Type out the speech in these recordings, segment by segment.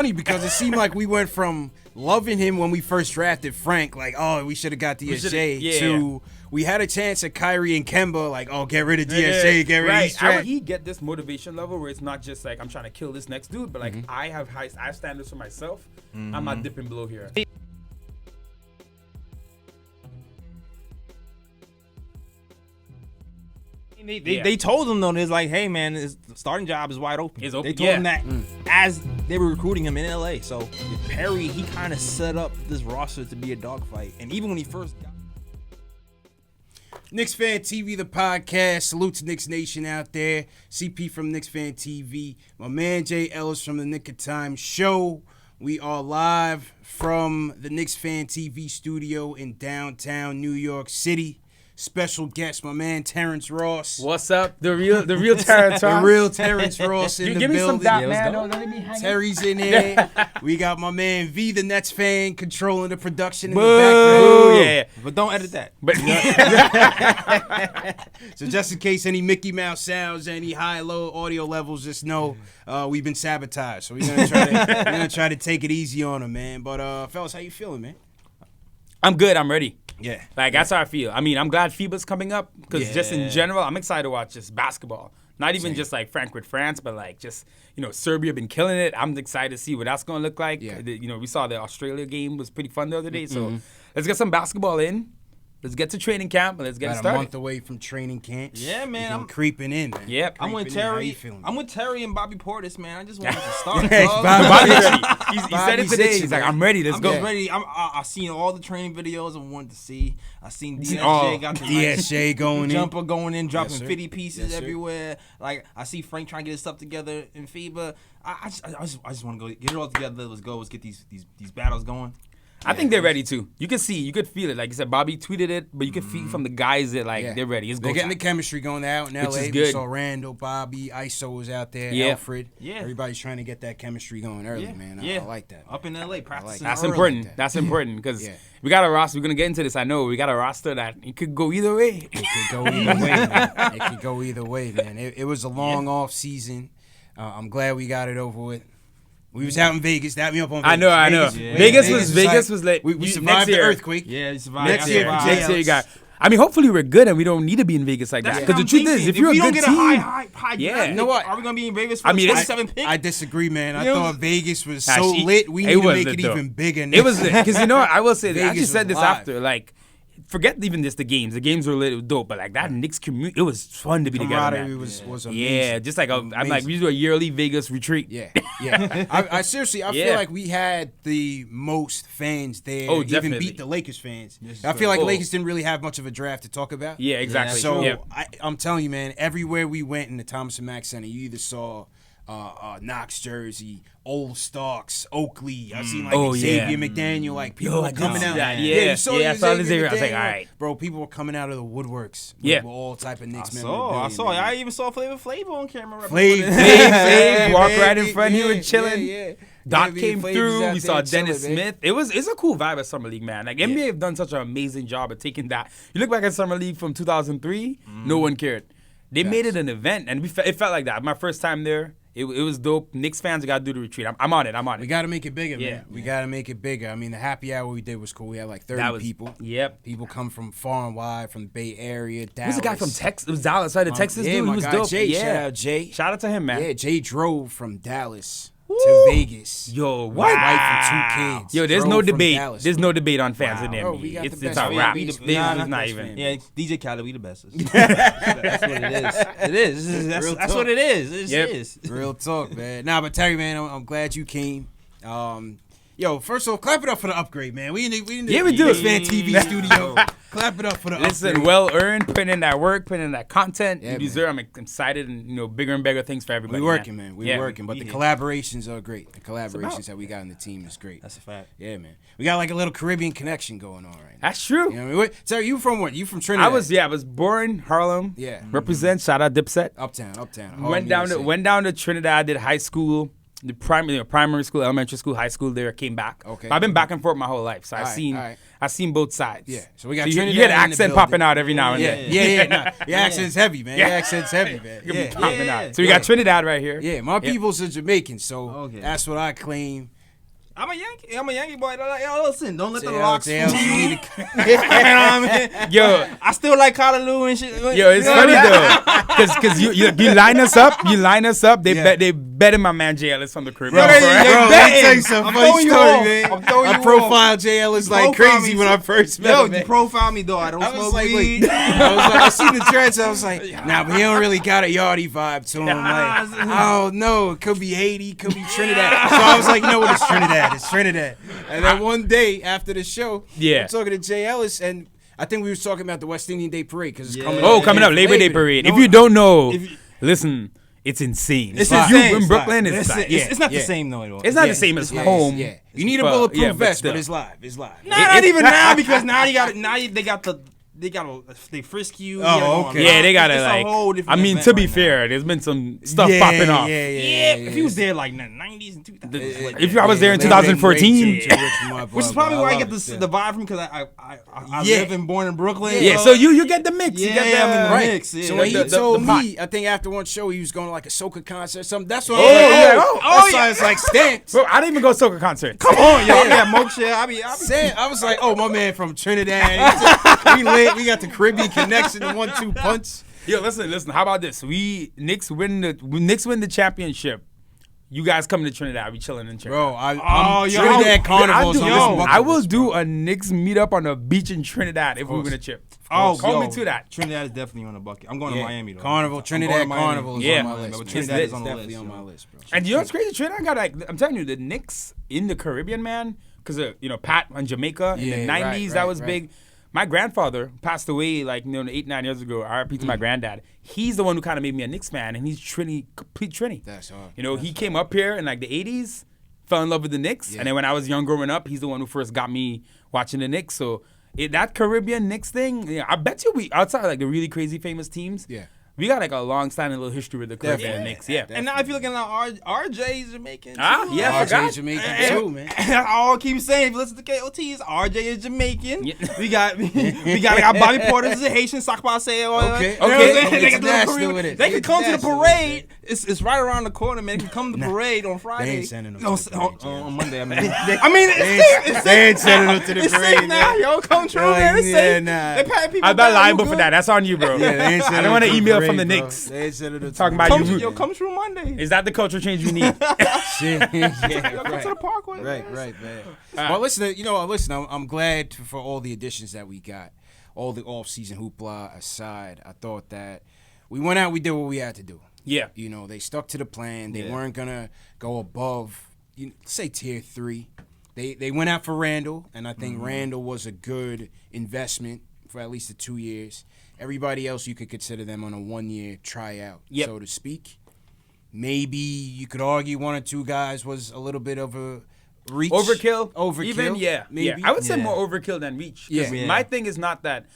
funny because it seemed like we went from loving him when we first drafted Frank, like, oh, we should have got DSJ, to we had a chance at Kyrie and Kemba, like, oh, get rid of DSJ, get rid of these Right. He get this motivation level where it's not just like I'm trying to kill this next dude, but like I have high standards for myself. I'm not dipping below here. They told him though, it's like, hey man, his starting job is wide open. It's open. They told him that as they were recruiting him in LA. So Perry, he kind of set up this roster to be a dogfight. And even when he first got KnicksFanTV, the podcast. Salute to Knicks Nation out there. CP from KnicksFanTV. My man Jay Ellis from the Nick of Time show. We are live from the KnicksFanTV studio in downtown New York City. Special guest, my man Terrence Ross. What's up? The real Terrence Ross. The real Terrence Ross in the Give me building. some dot, man. Don't let me hang Terry's in here. We got my man V, the Nets fan, controlling the production in Boo. the background. Yeah. but don't edit that. But So just in case any Mickey Mouse sounds, any high, low audio levels, just know we've been sabotaged. So we're gonna try to take it easy on them, man. But fellas, how you feeling, man? I'm good. I'm ready. Yeah. Like, that's how I feel. I mean, I'm glad FIBA's coming up because just in general, I'm excited to watch just basketball. Not even just like Frank with France, but like just, Serbia been killing it. I'm excited to see what that's going to look like. Yeah. We saw the Australia game was pretty fun the other day. So let's get some basketball in. Let's get to training camp and let's get About started. a month away from training camp. Yeah, man. I'm creeping in, man. Yep. I'm with Creeping in. How Terry. you feeling? I'm with Terry and Bobby Portis, man. I just wanted to start. Hey, dog. Bobby- He said it Bobby's today. itching, He's like, man. I'm ready. Let's I'm go. just ready. I seen all the training videos I wanted to see. I seen DSJ Oh, got the nice DSJ going in. jumper going in, dropping sir. 50 pieces Yes, sir. everywhere. Like I see Frank trying to get his stuff together in FIBA. I just want to go get it all together. Let's go. Let's get these battles going. I think they're ready too. You could feel it. Like you said, Bobby tweeted it, but you could feel from the guys that they're ready. It's They're go getting the time. chemistry going out in Which LA. is We good. saw Randall, Bobby, ISO was out there, Yeah. Alfred. Yeah. Everybody's trying to get that chemistry going early, man. I like that. Up in LA, practicing. That's early important. like that. That's important because Yeah. we got a roster. We're gonna get into this. I know we got a roster that it could go either way. It could go either way, man. It could go either way, man. It was a long off season. I'm glad we got it over with. We was out in Vegas. That me up on Vegas. I know. Vegas Vegas was like we next survived the year. earthquake. Yeah, you survived. Next year, Next year you got. I mean, hopefully we're good and we don't need to be in Vegas like that. Because the truth is, if you're a we good don't get team, a high Yeah. draft You know what? Are we gonna be in Vegas for I mean, the it's- 27 pick? I disagree, man. I You know, thought Vegas was Gosh, so lit. We need to was make lit, it though. even bigger. It was because I will say this. I Vegas just said was this live. after. Like, forget even just the games. The games were lit, it was dope. But like that Knicks community, it was fun to be together. camaraderie Man. was amazing. Yeah, just like I'm like Amazing. we do a yearly Vegas retreat. Yeah. I seriously, I feel Yeah. like we had the most fans there. Oh, Even definitely. beat the Lakers fans. I feel like Oh. Lakers didn't really have much of a draft to talk about. Yeah, exactly. So Yeah. I'm telling you, man, everywhere we went in the Thomas and Mack Center, you either saw Knox jersey, Old Starks, Oakley. I seen like Oh, Xavier yeah. McDaniel, like people Yo, were I did coming see out. that. you Yeah. saw Yeah, I saw the Xavier Xavier. I was like, McDaniel. all right. Bro, people were coming out of the woodworks. Yeah. With all type of Knicks I memorabilia, saw. man. I even saw Flavor Flav on camera. Flav walked right in front. He was chilling. Yeah. Dot Yeah, came Flav through. was out We saw there Dennis chilling, man. Smith. It's a cool vibe at Summer League, man. Like NBA have done such an amazing job of taking that. You look back at Summer League from 2003, no one cared. They made it an event, and it felt like that. My first time there, it was dope. Knicks fans got to do the retreat. I'm on it. We got to make it bigger, Yeah. man. We got to make it bigger. I mean, the happy hour we did was cool. We had like 30 That was people. Yep. People come from far and wide, from the Bay Area, Dallas. There's a guy from Texas. It was Dallas, right? The Texas yeah, dude. my He was guy dope. Jay. Yeah. Shout out Jay. Shout out to him, man. Yeah, Jay drove from Dallas to Vegas. Yo, With what? his wife and 2 kids. Yo, there's Drove no from debate. Dallas. There's no debate on fans in the Bro, NBA. we got the It's best a fans. wrap. We Vegas the- is nah, not best even. fan. Yeah, DJ Khaled, we the bestest. That's what it is. It is. That's Real what talk. it is. It Yep. is. Real talk, man. Nah, but Terry, man, I'm glad you came. Yo, first of all, clap it up for the upgrade, man. We in the Yeah, we do. KnicksFanTV studio. Clap it up for the Listen, upgrade. well earned, putting in that work, putting in that content. Yeah, You deserve. I'm excited and bigger and bigger things for everybody. We working, man. We Yeah. working, but the Yeah. collaborations are great. The about. collaborations that we got in the team is great. That's a fact. Yeah, man. We got like a little Caribbean connection going on right now. That's true. You know what I mean? Terry, you from what? You from Trinidad? I was born in Harlem. Yeah. Represent. Shout out Dipset. Uptown. Went down to Trinidad. Did high school. the primary school, elementary school, high school. There, came back. Okay. But I've been back and forth my whole life, so All right. I've seen both sides. Yeah. So we got you Trinidad get in the accent building. popping out every now and then. Yeah. Your accent's heavy, man. Your accent's heavy, man. It be Yeah. popping out. So we got Trinidad right here. Yeah, my people's are Jamaican, so Okay. that's what I claim. I'm a Yankee boy. Yo, listen, don't let the JL, locks JL, fool you you. need You know what I mean? Yo, I still like Callaloo and shit. Yo, it's funny though, because you line us up. They betting my man J. Ellis from the Caribbean. Bro, let me tell you some I'm funny throwing you story, off. man. I'm throwing I you profiled JL is like Profile crazy me, when I first met Yo, him. you man. profile me though. I don't I was smoke like, weed. wait. I seen the dreads. I was like, nah, but he don't really got a yardie vibe to him. Like, I don't know. It could be Haiti, could be Trinidad. So I was like, you know what? It's Trinidad. It's Trinidad. And then one day after the show, Yeah. I'm talking to Jay Ellis, and I think we was talking about the West Indian Day Parade because it's Yeah. coming. Coming up, Labor Day parade. No, If you don't know, if you- listen, it's insane. It's If insane. you in Brooklyn, it's Listen, like, it's not yeah. the same though. it's not Yeah, the same as yeah, home. Yeah, you need a but- bulletproof yeah, but vest, still. but it's live. It's live. Not even now because now they frisk you. Oh, okay. Yeah, they gotta It's a like. whole different I mean, event to be right now. fair, there's been some stuff popping off. Yeah, If he was there like in the 90s and 2000s, like, If I was there in Labor Day 2014, parade, which is probably where I get love it, the vibe from because I Yeah. live and born in Brooklyn. yeah. So you get the mix. Yeah, you get the, I'm in the Right. mix, yeah. So when he The told pot. me, I think after one show he was going to like a soca concert or something. That's what Oh, I was like, yeah. that's Oh, why it's like stamps. Bro, I didn't even go to soca concerts. Come on, yo. I got moksha. I be I was like, oh, my man from Trinidad. We lit. We got the Caribbean connection, the 1-2 punch. Yo, listen. How about this? Knicks win the championship. You guys come to Trinidad. We chilling in Trinidad. Bro, I'm yo, Trinidad Carnival's on this bucket I will list, do bro. a Knicks meetup on the beach in Trinidad if we win a chip. Oh, call yo, me to that. Trinidad is definitely on the bucket. I'm going to Miami though. Carnival, I'm Trinidad going to Miami. Carnival is Yeah. on my But list. man. Trinidad It's is on the definitely list, on yo. my list, bro. And you know what's crazy? Trinidad got like, I'm telling you, the Knicks in the Caribbean, man, because Pat on Jamaica in Yeah, the right, 90s, that right, was right. big. My grandfather passed away like 8-9 years ago. RIP to my granddad. He's the one who kind of made me a Knicks fan, and he's complete Trini. That's hard. He came up here in like the 80s, fell in love with the Knicks, and then when I was young growing up, he's the one who first got me watching the Knicks. So that Caribbean Knicks thing, yeah, I bet you outside like the really crazy famous teams, Yeah. we got like a long-standing little history with the Caribbean Definitely. Knicks. Yeah. And now if you look at RJ is Jamaican. Ah, too. yeah, I forgot. RJ Jamaican too, man. I'll keep saying, if you listen to KOTs, RJ is Jamaican. Yeah. We got Bobby Porter is a Haitian, Sakpa say. Okay. You know what I'm Okay. saying? They can do the International Caribbean. with it. They can come to the International with parade. It's right around the corner, man. They can come to the parade on Friday. ain't sending them No, to the parade, on Monday. I mean, They ain't sending them to the it's parade, safe now, man. yo. Come true, Like, man. It's yeah, safe. nah. They pay people. I'm not back, liable you for good? that. That's on you, bro. Yeah, they ain't I sending don't want them an to the email from the parade, bro. Knicks. They ain't sending them to Talking the about parade. you. Come true Monday. Is that the culture change we need? Shit. Yeah, Yo, come to the Parkway. Right, man. man. Well, listen, I'm glad for all the additions that we got. All the off-season hoopla aside, I thought that we went out, we did what we had to do. Yeah. They stuck to the plan. They weren't going to go above, say, tier 3. They went out for Randall, and I think Randall was a good investment for at least the 2 years. Everybody else, you could consider them on a 1-year tryout, so to speak. Maybe you could argue one or two guys was a little bit of a reach. Overkill? Even, yeah. Maybe. Yeah. I would say more overkill than reach. 'Cause Yeah. my thing is not that.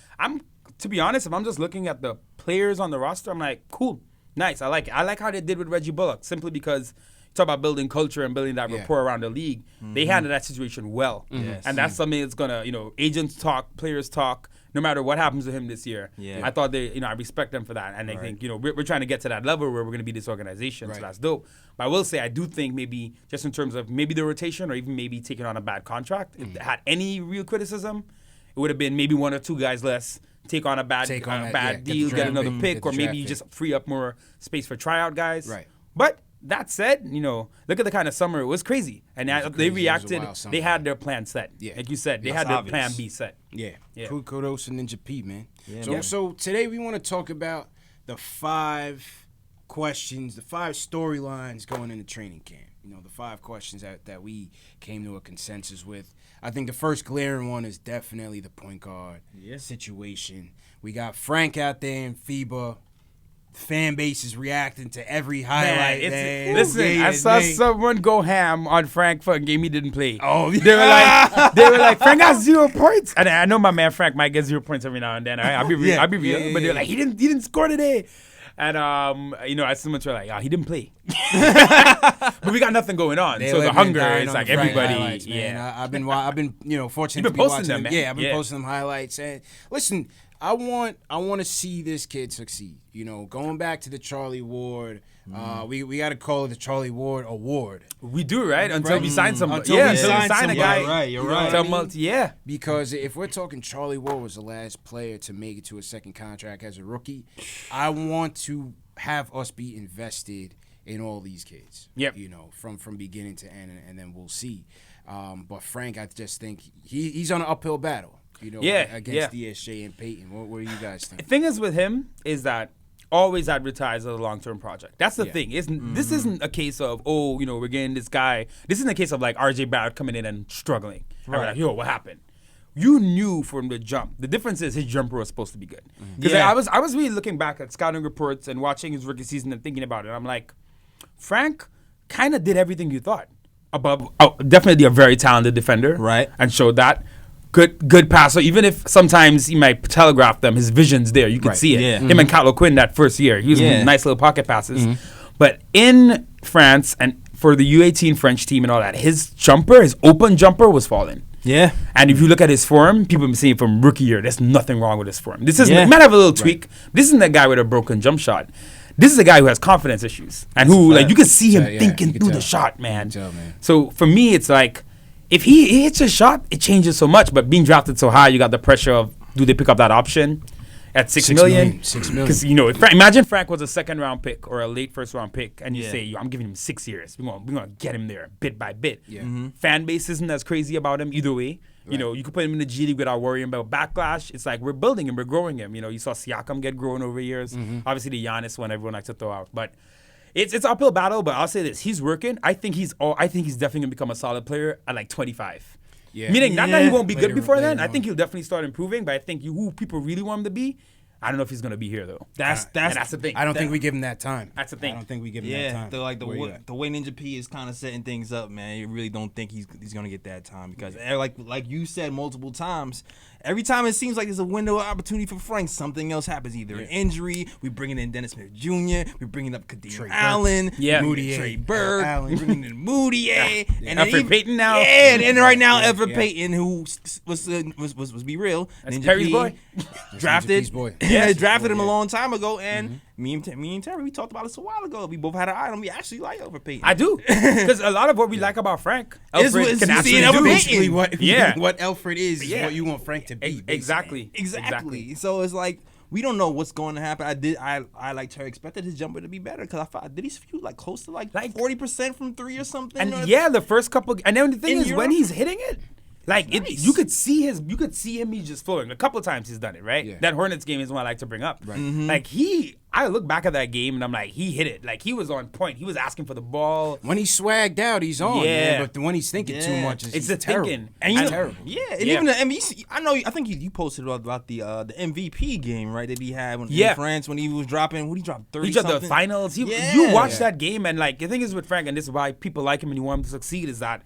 To be honest, if I'm just looking at the players on the roster, I'm like, cool, nice. I like how they did with Reggie Bullock, simply because you talk about building culture and building that rapport around the league. They handled that situation well. Yes. And that's something that's going to, agents talk, players talk, no matter what happens to him this year. Yeah. I thought I respect them for that. And I think, we're trying to get to that level where we're going to be this organization. So that's dope. But I will say, I do think maybe just in terms of maybe the rotation or even maybe taking on a bad contract, if they had any real criticism, it would have been maybe one or two guys less, take on a bad Take on bad get the deal, get draft another pick, pick, get the or maybe draft you pick. just free up more space for tryout guys. Right. But that said, look at the kind of summer. It was crazy. And they reacted. wild summer. They had their plan set. Yeah. like you said, they That's had their obvious. plan B set. Yeah. Yeah. Kudos to Ninja P, man. Yeah, So today we want to talk about the 5 questions, the 5 storylines going into training camp. The 5 questions that we came to a consensus with. I think the first glaring one is definitely the point guard situation. We got Frank out there in FIBA. The fan base is reacting to every highlight. Man, Listen, I saw someone go ham on Frank for a game he didn't play. Oh, They were like, Frank got 0 points. And I know my man Frank might get 0 points every now and then. All right? I'll be real. Yeah, But yeah. they're like, he didn't score today. And I seen much like, he didn't play, but we got nothing going on. So the hunger is like everybody. Yeah, I've been fortunate to be posting watching them, man. Yeah, I've been posting them highlights. And listen, I want to see this kid succeed. Going back to the Charlie Ward. We got to call it the Charlie Ward Award. We do, right? Until we sign somebody. Until we sign a guy. You're right. Because if we're talking Charlie Ward was the last player to make it to a second contract as a rookie, I want to have us be invested in all these kids. Yep. From beginning to end, and then we'll see. But Frank, I just think he's on an uphill battle. Against DSJ and Peyton. What do you guys think? The thing is with him is that always advertise as a long-term project. That's the thing. This isn't a case of, we're getting this guy. This isn't a case of like RJ Barrett coming in and struggling. Right. Like, what happened? You knew from the jump. The difference is his jumper was supposed to be good. Because I was really looking back at scouting reports and watching his rookie season and thinking about it. I'm like, Frank kind of did everything you thought. Definitely a very talented defender. Right. And showed that. Good passer. Even if sometimes he might telegraph them, his vision's there. You could see it. Yeah. Him and Carlo Quinn that first year. He was nice little pocket passes. But in France and for the U18 French team and all that, his open jumper was falling. Yeah. And if you look at his form, people have been saying from rookie year, there's nothing wrong with his form. This isn't, he might have a little tweak. This isn't the guy with a broken jump shot. This is a guy who has confidence issues. And who, you can see him thinking through the shot, man. So for me, it's like, if he hits a shot, it changes so much. But being drafted so high, you got the pressure of, do they pick up that option at $6 million? $6 million. Because, imagine Frank was a second-round pick or a late first-round pick, and you say, I'm giving him 6 years. We're gonna get him there bit by bit. Fan base isn't as crazy about him either way. Right. You could put him in the G League without worrying about backlash. It's like we're building him, we're growing him. You saw Siakam get grown over years. Obviously, the Giannis one everyone likes to throw out. But it's an uphill battle, but I'll say this: he's working. I think he's definitely gonna become a solid player at like 25. Yeah. Meaning not that he won't be good before then. I think he'll definitely start improving. But I think who people really want him to be, I don't know if he's gonna be here though. That's the thing. I don't think we give him that time. That's the thing. I don't think we give him that time. The way Ninja P is kind of setting things up, man. You really don't think he's gonna get that time because like you said multiple times. Every time it seems like there's a window of opportunity for Frank, something else happens. Either an injury, we bringing in Dennis Smith Jr., we bringing up Kadeem Allen, Moutier, Trey Burke, we bringing in Moutier, and Everett Payton now. Yeah, and right now Everett Payton, who was be real, that's Ninja Perry's boy, drafted, drafted him a long time ago, and me and Terry, we talked about this a while ago. We both had an eye on him. We actually like Everett Payton. I do, because a lot of what we like about Frank, Alfred can actually do. Basically, what Alfred is what you want Frank to be. Exactly. So it's like we don't know what's going to happen. I like Terry expected his jumper to be better because I thought did he shoot like close to like 40% from three or something. And the first couple. And then the thing is when he's hitting it. You could see him. He's just flowing. A couple of times he's done it, right? Yeah. That Hornets game is one I like to bring up. Right. I look back at that game and I'm like, he hit it. Like he was on point. He was asking for the ball. When he's swagged out, he's on. Yeah. But when he's thinking too much, it's the thinking. And terrible. Yeah. And even the MVP. I think you posted about the MVP game, right? That he had in France when he was dropping. What he dropped 30. He dropped the finals. You watch that game and like the thing is with Frank, and this is why people like him and you want him to succeed, is that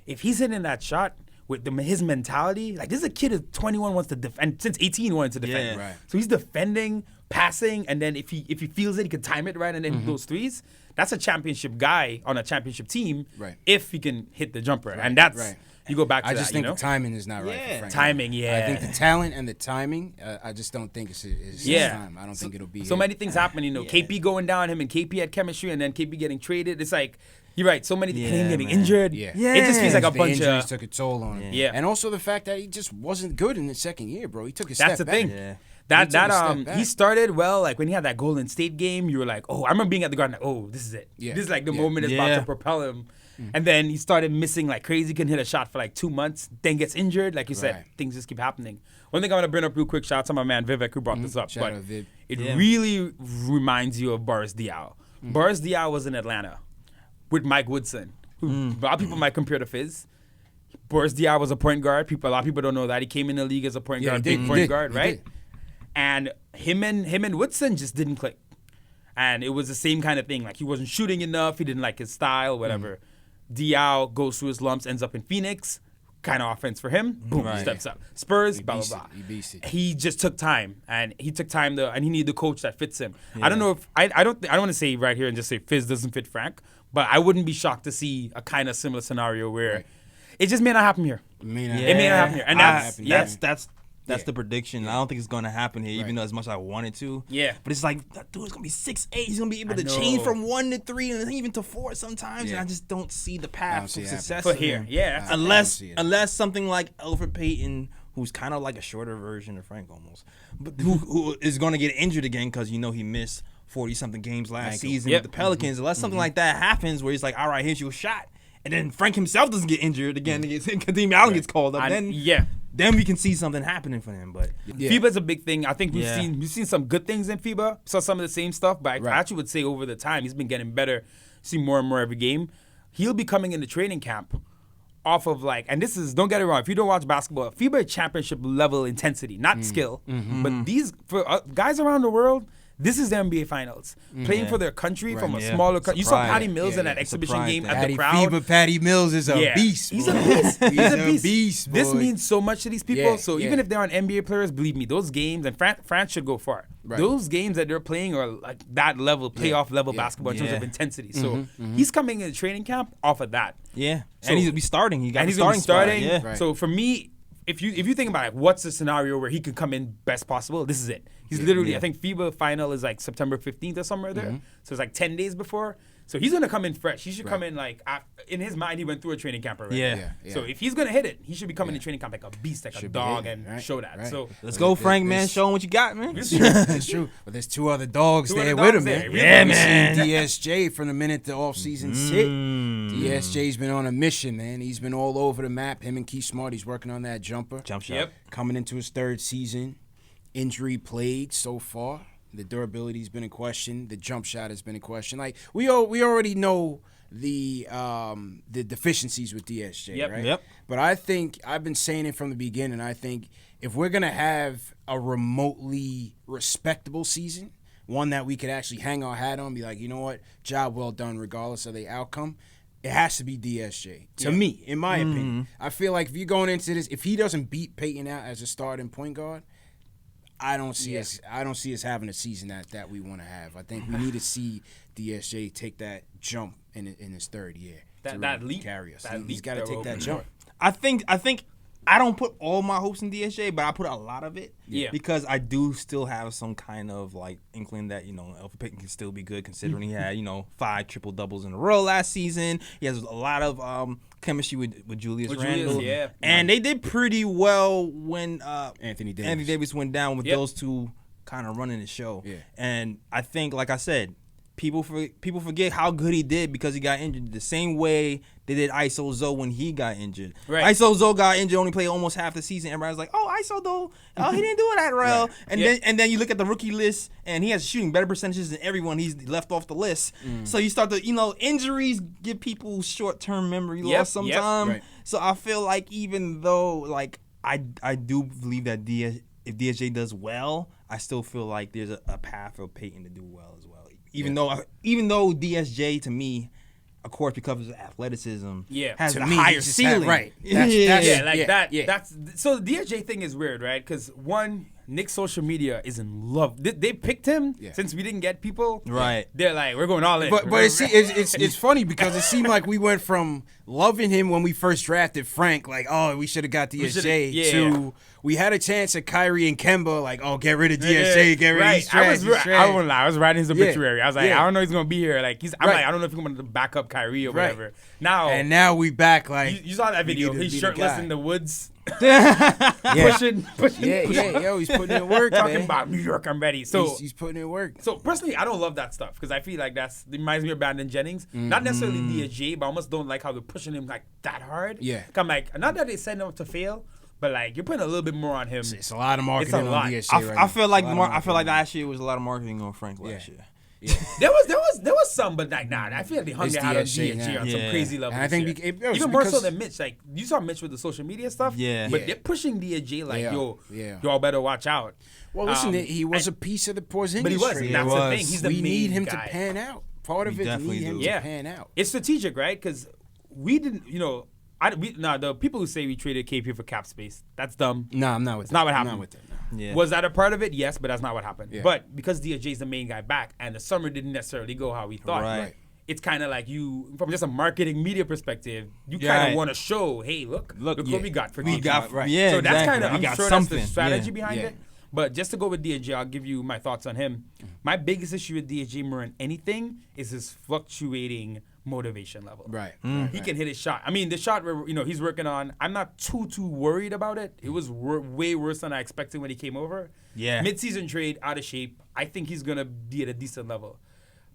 if he's hitting that shot. With his mentality, like this is a kid who's 21 wants to defend, since 18 wanted to defend. Yeah, right. So he's defending, passing, and then if he feels it, he can time it right, and then those threes. That's a championship guy on a championship team. Right. If he can hit the jumper, and that's you go back to that. I just think the timing is not right for Frank. Timing, I think the talent and the timing. I just don't think it's his time. I don't think it'll be. So many things happen. KP going down, him and KP had chemistry, and then KP getting traded. It's like. You're right. So many things getting injured. Yeah. It just feels like a bunch of injuries took a toll on him. Yeah. And also the fact that he just wasn't good in his second year, bro. He took a step back. That's the thing. Yeah. He started well. Like when he had that Golden State game, you were like, oh, I remember being at the Garden. Like, oh, this is it. Yeah. This is like the moment is about to propel him. And then he started missing like crazy. Couldn't hit a shot for like 2 months. Then gets injured. Like you said, things just keep happening. One thing I want to bring up real quick. Shout out to my man Vivek who brought this up. Shout out Viv. It really reminds you of Boris Diaw. Boris Diaw was in Atlanta with Mike Woodson. A lot of people might compare to Fizz. Boris Diaw was a point guard. A lot of people don't know that. He came in the league as a point guard, big point guard, right? And him and Woodson just didn't click. And it was the same kind of thing. Like he wasn't shooting enough. He didn't like his style, whatever. Diaw goes through his lumps, ends up in Phoenix. kind of offense for him. Boom, Right. steps up. Spurs, blah, blah, blah. He beats it. He just took time, and he needed the coach that fits him. I don't know if I don't want to say right here and just say Fizz doesn't fit Frank, but I wouldn't be shocked to see a kind of similar scenario where it just may not happen here. It may not happen here, and that's the prediction. I don't think it's gonna happen here, even though as much as I wanted to. Yeah. But it's like that dude's gonna be 6'8". He's gonna be able to change from 1 to 3 and even to 4 sometimes. And I just don't see the path to success for for here. him. Yeah, Unless something like Alfred Payton, who's kind of like a shorter version of Frank almost, but who is gonna get injured again because he missed 40-something games last season with the Pelicans. Unless something like that happens, where he's like, all right, here's your shot. And then Frank himself doesn't get injured again. Kadeem Allen gets called up. Then we can see something happening for him. But FIBA's a big thing. I think we've seen some good things in FIBA. Saw some of the same stuff, but I actually would say over the time he's been getting better. See more and more every game. He'll be coming into training camp off of and this is, don't get it wrong, if you don't watch basketball, FIBA championship level intensity, not skill, but these for guys around the world. This is the NBA Finals. Playing for their country from a smaller country. You saw Patty Mills in that exhibition game at the crowd. Patty Mills is a beast. He's a beast. He's a beast. This means so much to these people. So even if they aren't NBA players, believe me, those games, and France should go far. Right. Those games that they're playing are like that level, playoff level basketball in terms of intensity. So he's coming in training camp off of that. Yeah. So, and he's going to be starting. He's going to be starting. Yeah. Right. So for me, if you think about what's the scenario where he could come in best possible, this is it. He's literally, I think FIBA final is like September 15th or somewhere there. So it's like 10 days before. So he's going to come in fresh. He should come in in his mind, he went through a training camp already. Yeah. So if he's going to hit it, he should be coming to training camp like a beast, like a dog, and show that. So let's go, Frank, man. Show him what you got, man. It's true. But there's two other dogs there with him, man. Yeah, man. DSJ from the minute the offseason's hit. DSJ's been on a mission, man. He's been all over the map. Him and Keith Smart, he's working on that jump shot. Yep. Coming into his third season. Injury plagued so far. The durability's been in question. The jump shot has been in question. Like we already know the deficiencies with DSJ, right? Yep. But I think I've been saying it from the beginning. I think if we're gonna have a remotely respectable season, one that we could actually hang our hat on, be like, you know what, job well done, regardless of the outcome. It has to be DSJ. To me, in my opinion, I feel like if you're going into this, if he doesn't beat Peyton out as a starting point guard, I don't see us having a season that we want to have. I think we need to see DSJ take that jump in his third year. That leap carry us. He's got to take that jump. I think I don't put all my hopes in DSJ, but I put a lot of it. Yeah. Because I do still have some kind of inkling that, Alfred Payton can still be good considering he had, 5 triple doubles in a row last season. He has a lot of chemistry with Julius Randle. And they did pretty well when Anthony Davis went down with those two kind of running the show. Yeah. And I think, like I said, people forget how good he did because he got injured the same way they did ISO Zoe when he got injured. Right. ISO Zoe got injured, only played almost half the season. Everybody's like, "Oh, ISO Zoe, he didn't do it that well." Right. And then you look at the rookie list, and he has shooting better percentages than everyone he's left off the list. So you start to, injuries give people short-term memory loss sometimes. Right. So I feel like even though I do believe that if DSJ does well, I still feel like there's a path for Peyton to do well as well. Even though DSJ to me, of course, because of his athleticism, has a higher ceiling. Right. That's so the DSJ thing is weird, right? Because Knicks social media is in love. They picked him since we didn't get people. Right. They're like, we're going all in. But it's funny because it seemed like we went from loving him when we first drafted Frank, like, oh, we should have got DSJ, to we had a chance at Kyrie and Kemba, like, oh, get rid of DSJ, get rid of these trash. I won't lie. I was writing his obituary. I was like, I don't know if he's gonna be here. Like I'm like, I don't know if he's gonna back up Kyrie or whatever. Now we back like you saw that video. He's shirtless in the woods. Pushing. He's putting in work. Talking about New York, I'm ready. So he's putting in work. So personally, I don't love that stuff because I feel like it reminds me of Brandon Jennings. Not necessarily DSJ, but I almost don't like how they're pushing him like that hard. Yeah. I'm like, not that they set him up to fail, but like you're putting a little bit more on him. It's a lot of marketing on DSJ. I feel like last year was a lot of marketing on Frank last year. Yeah. there was some, but like I feel like they hung their hat on DSJ on some crazy level. And I think even more so than Mitch. Like you saw Mitch with the social media stuff. But they're pushing DSJ like y'all better watch out. Well, listen, he was a piece of the Porzingis but he was. trade. That's the thing. He's the we main need him guy. to pan out. Part of it, we need him to pan out. It's strategic, right? Because we didn't, The people who say we traded KP for cap space, that's dumb. No, I'm not with It's that. not what I'm happened. not with that. No. Yeah. Was that a part of it? Yes, but that's not what happened. Yeah. But because DSJ's the main guy back, and the summer didn't necessarily go how we thought, Right. it's kind of like you, from just a marketing media perspective, you Yeah. kind of want to show, hey, look what we got for We KP. got Right. Yeah, So that's exactly. kind of, We I'm got sure something. that's the strategy Yeah. behind Yeah. it. But just to go with DSJ, I'll give you my thoughts on him. My biggest issue with DSJ more than anything is his fluctuating motivation level. Right. He can hit his shot. I mean, the shot where he's working on, I'm not too worried about it. It was way worse than I expected when he came over. Yeah. Mid-season trade, out of shape. I think he's gonna be at a decent level,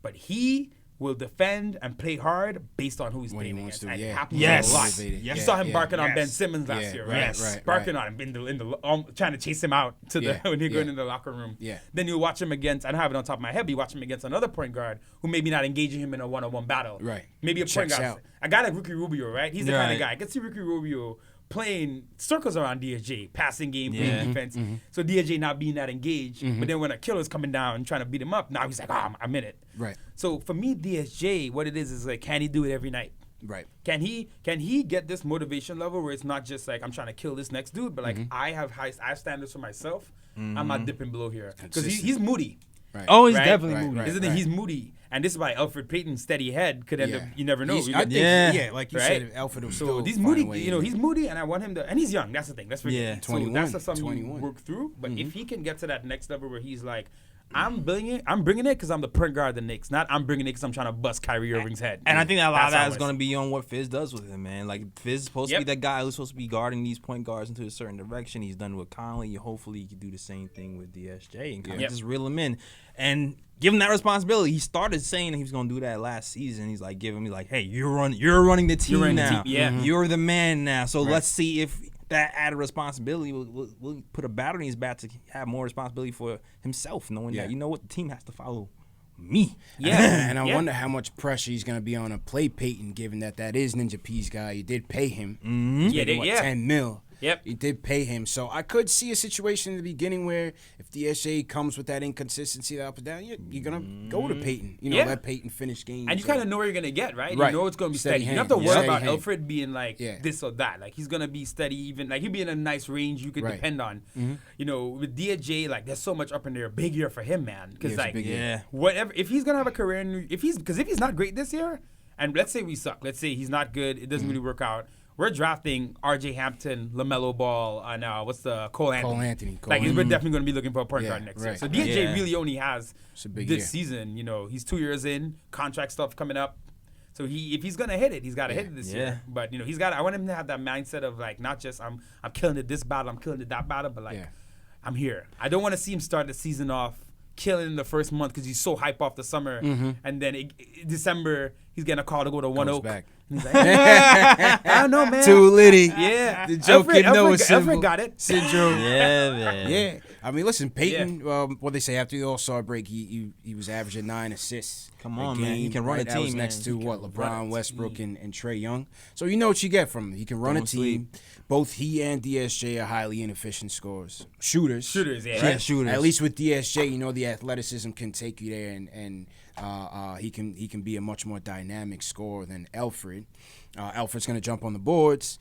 but he will defend and play hard based on who he's When he playing wants against. to, And it yeah. happens Yes. a lot. Motivated. You Yeah, saw him yeah. barking on Yes. Ben Simmons last Yeah, year, right, right? right, Barking right. on him in the trying to chase him out to Yeah, the when he going yeah. in the locker room. Yeah. Then you watch him against. I don't have it on top of my head, but you watch him against another point guard who maybe not engaging him in a one-on-one battle. Right. Maybe a point Checks guard. out. A guy like Ricky Rubio, right? He's the kind Right. of guy. I can see Ricky Rubio playing circles around DSJ, passing game, Yeah. playing defense. So DSJ not being that engaged. But then when a killer's coming down and trying to beat him up, now he's like, I'm in it. Right. So for me, DSJ, what it is like, can he do it every night? Right. Can he get this motivation level where it's not just like I'm trying to kill this next dude, but like I have standards for myself. I'm not dipping below here because he's moody. Right. Oh, he's Right? definitely Right, moving. right. Isn't it? He's moody, and this is why Alfred Payton's steady head could end up. You never know. I think, yeah, like you Right? said, Alfred will So still he's find moody. a way He's moody, and I want him to. And he's young. That's the thing. That's Yeah. 21, So that's something 21. you work through. But if he can get to that next level where he's like, I'm bringing it because I'm the point guard of the Knicks, not I'm bringing it because I'm trying to bust Kyrie Irving's head. And I think that a lot That's of that how is it going to be on what Fizz does with him, man. Like, Fizz is supposed to be that guy who's supposed to be guarding these point guards into a certain direction. He's done with Conley. Hopefully, he can do the same thing with DSJ and kind of just reel him in and give him that responsibility. He started saying he was going to do that last season. He's like, giving me like, hey, you're running the team running the now. team, yeah. You're the man now. So let's see if that added responsibility will put a battery in his back to have more responsibility for himself, knowing that, you know what, the team has to follow me. Yeah. And I wonder how much pressure he's going to be on to play Peyton, given that is Ninja P's guy. You did pay him. He's making, what, 10 mil. Yep. You did pay him. So I could see a situation in the beginning where if the DSJ comes with that inconsistency, that up and down, you're going to go to Peyton. Let Peyton finish games. And you kind of know where you're going to get, right? Right. You know it's going to be steady. Steady You don't have to hand. worry Steady about hand. Alfred being like this or that. Like, he's going to be steady, even. Like, he'll be in a nice range you could depend on. You know, with DSJ, like, there's so much up in there. Big year for him, man. Because, like, whatever. If he's going to have a career, if he's not great this year, and let's say we suck. Let's say he's not good. It doesn't really work out. We're drafting R.J. Hampton, LaMelo Ball, and Cole Anthony. We're definitely going to be looking for a point guard next year. So DSJ really only has this season. You know, he's 2 years in, contract stuff coming up. So if he's going to hit it, he's got to hit it this year. But I want him to have that mindset of like not just I'm killing it this battle, I'm killing it that battle, but like I'm here. I don't want to see him start the season off killing in the first month because he's so hype off the summer, and then December he's getting a call to go to One Oak. Back. He's like, I don't know, man. Too litty. Yeah. The joking Noah Alfred got it. syndrome. Yeah, man. Yeah. I mean, listen, Peyton, what they say, after the All-Star break, he was averaging 9 assists. Come on, man. He can run a That was team, next man. to LeBron, Westbrook, and Trae Young. So you know what you get from him. He can run a team. Both he and DSJ are highly inefficient scorers. Shooters. Shooters, yeah. Right? Yeah, shooters. At least with DSJ, you know the athleticism can take you there, and he can be a much more dynamic scorer than Alfred. Alfred's going to jump on the boards.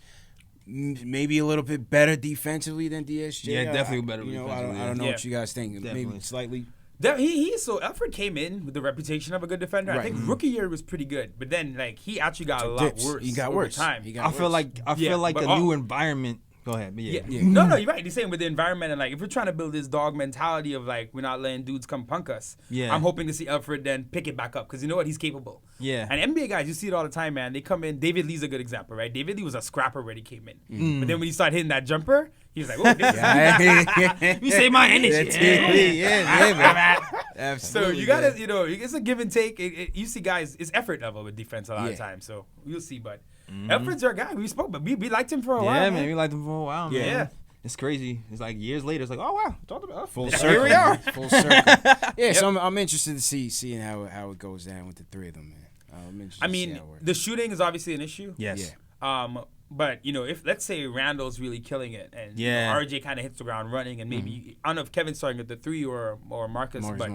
Maybe a little bit better defensively than DSJ. Yeah, definitely better I defensively, don't know yeah. what you guys think. Definitely. Maybe slightly. So Alfred came in with the reputation of a good defender. I think rookie year was pretty good, but then like he actually got a lot worse. He got over worse. time. He got I feel like but a new environment. Go ahead. But yeah. No, you're right. You're saying with the environment and like if we're trying to build this dog mentality of like we're not letting dudes come punk us. Yeah. I'm hoping to see Alfred then pick it back up because you know what, he's capable. Yeah. And NBA guys, you see it all the time, man. They come in. David Lee's a good example, right? David Lee was a scrapper when he came in, but then when he started hitting that jumper, he was like, "Oh, this You save my energy. Absolutely. So you gotta, it's a give and take. You see, guys, it's effort level with defense a lot of times. So we'll see. But Alfred's our guy. We spoke, but we liked him for a while. Yeah, man. We liked him for a while, man. Yeah. It's crazy. It's like years later. It's like, oh wow, talked about Full Here circle. we are. Full circle. Yeah, so I'm interested to seeing how it goes down with the three of them, man. I'm interested I to see mean, how it works. the shooting is obviously an issue. Yes. Yeah. But if let's say Randall's really killing it and RJ kind of hits the ground running and maybe I don't know if Kevin's starting at the 3 or Marcus, but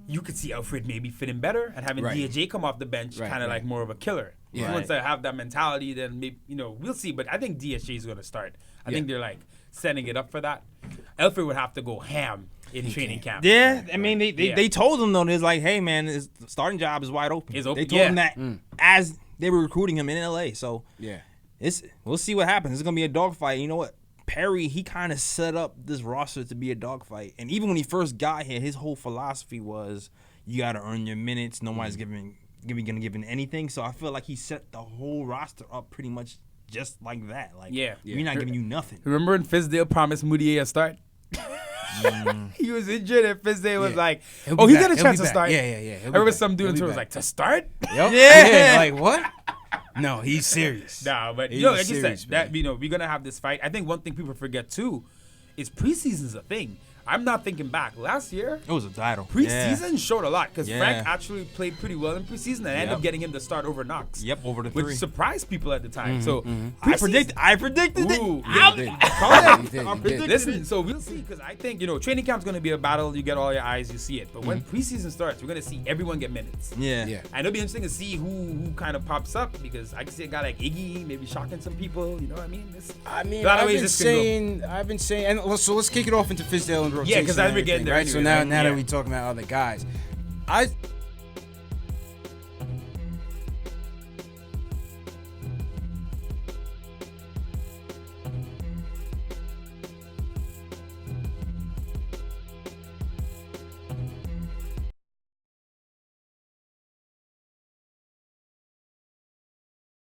you could see Alfred maybe fitting better and having Right. DSJ come off the bench kind of like more of a killer. If he wants to have that mentality, then maybe, we'll see. But I think DSJ is going to start. I think they're like setting it up for that. Alfred would have to go ham in training camp. Yeah, I mean they told him though. It's like, hey man, his starting job is wide open. It's open. They told him that as they were recruiting him in LA. So we'll see what happens. It's gonna be a dogfight. You know what? Perry, he kind of set up this roster to be a dogfight. And even when he first got here, his whole philosophy was you got to earn your minutes. Nobody's gonna give him anything. So I feel like he set the whole roster up pretty much just like that. Like, we're not giving you nothing. Remember when Fizdale promised Moutier a start? He was injured and Fizdale was like, he got a chance to start. Yeah. I remember some dude in Twitter was like, to start? Yep. Yeah. Like, what? No, he's serious. Nah, but he's like serious, you said, that we're gonna have this fight. I think one thing people forget too is preseason's a thing. I'm not thinking back. Last year, it was a title. Preseason showed a lot because Frank actually played pretty well in preseason and ended up getting him to start over Knox. Yep, over the 3. Which surprised people at the time. So I predicted it. I predicted Listen, so we'll see because I think, training camp's going to be a battle. You get all your eyes, you see it. But when preseason starts, we're going to see everyone get minutes. Yeah. And it'll be interesting to see who kind of pops up because I can see a guy like Iggy maybe shocking some people. You know what I mean? I've been saying, and so let's kick it off into Fizdale and rotation. Yeah, because we're getting there. Right? Anyway, so now that we're talking about other guys,